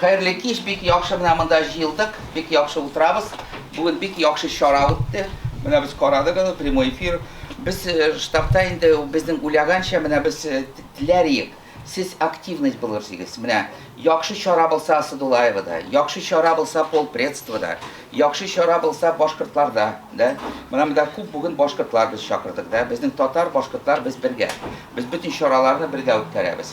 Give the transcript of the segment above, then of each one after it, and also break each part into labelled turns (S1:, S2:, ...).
S1: Hayırlı kеш, bek yaxşı mına mında jildik, bek yaxşı oturabız. Bugün bek yaxşı şara o'tdi. Mana biz qaradik, prямой эфир. Biz штабта endi bizning o'ylagancha mana biz tilarik. Siz aktivность bo'lursiz. Mana yaxshi shora bo'lsa Sadulayevda, yaxshi shora bo'lsa polpredствоda, yaxshi shora bo'lsa boshqirtlarda, da. Mana bunda ko'p bugun boshqirtlar biz chaqirdik, da. Bizning tatar boshqirtlar biz birga. Biz bütün shoralarni birga o'tkazamiz.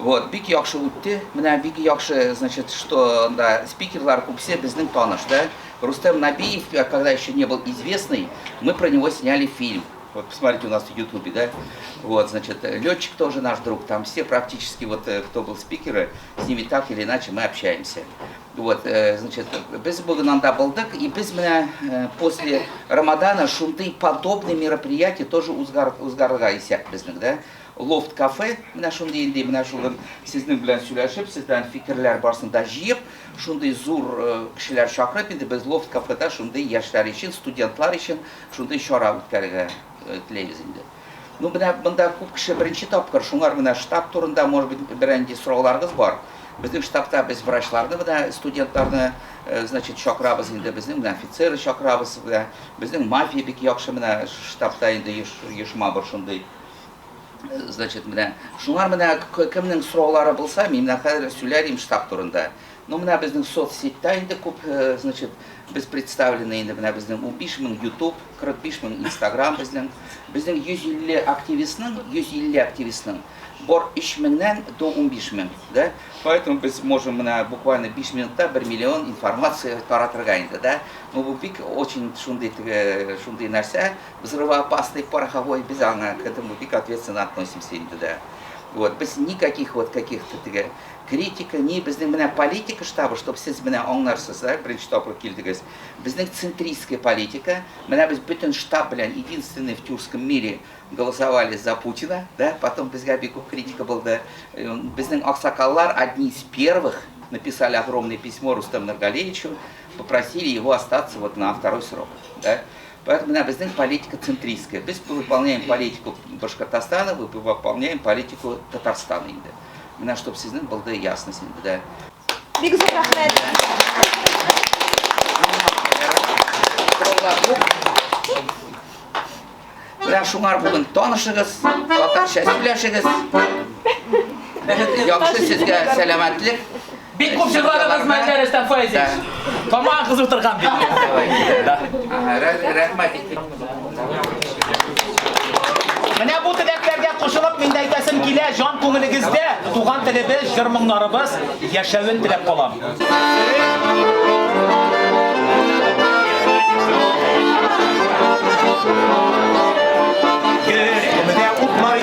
S1: Вот, бик yaxshi o'tdi. Mana bik yaxshi, значит, что да, спикерлар все bizning tanish, да. Рустем Набиев, когда еще не был известный, мы про него сняли фильм. Вот посмотрите у нас в Ютубе, да. Вот, значит, летчик тоже наш друг, там все практически вот кто был спикеры, с ними так или иначе мы общаемся. Вот, значит, без Бугананда Балдак и без меня после Рамадана шунты подобные мероприятия тоже узгаргайся, да. Loft кафе, менә шундый инде, менә шулар сезнең белән сөйләшеп, сездән фикерләр барсында җыеп, шундый зур кешеләр чакырып, инде без Loft кафеда шундый яшьләр өчен, студентлар өчен шундый чара үткәрергә теләйбез инде. Ну, менә монда күп кеше беренче тапкыр, шуңар менә штаб турында, может быть, беренче сорауларыгыз бар. Безнең штабта без врачларны, менә студентларны, значит, чакырабыз инде, безнең менә офицеры чакырабыз, безнең мафия бик яхшы менә штабта инде ешма бар шундый. Значит, менә шуңар менә кемнең сораулары булса, мин менә хәзер сөйләрим штаб турында. Ну, менә безнең соцсетьтә инде күп, значит, без представлены инде менә безнең 15 мең YouTube, 45 мең Instagram безнең 150 активистның бор 3 меңнән до 15 мең, да? Поэтому без можем менә буквально 5 минутта 1 миллион информация таратырга инде, да? Ну, бу бик очень шундый нәрсә, взрывоопасный пороховой, без аңа к этому бик ответственно относимся инде, да. Вот, без никаких вот каких-то критика, ни безнең менә политика штабы, чтобы сез менә аңларсыз, да, беренче тапкыр килдегез. Безнең центристская политика, менә без бөтен штаб белән единственный в тюркском мире голосовали за Путина, да, потом безгә бик күп критика булды. Безнең аксакаллар одни из первых написали огромное письмо Рустему Нургалиевичу, попросили его остаться вот на второй срок, да. Поэтому безнең политика центристская. Без выполняем политику Башкортостана, мы выполняем политику Татарстана инде. Менә чтобы сезнең булды ясность инде, да.
S2: Бик зур рәхмәт.
S1: Менә шуңар бүген танышыгыз, татарча сөйләшегез. Яхшы сезгә сәламәтлек.
S3: Бик күп җырларыгыз мәлдә Рөстәм Фәйзович. Тамагы кызып торган бит.
S1: Рәхмәт.
S3: Менә бу теләкләргә кушылып мин дә әйтәсем килә, җан күңелегездә туган телебез, җыр-моңнарыбыз яшәвен теләп калам. Йөрәгемдә утмай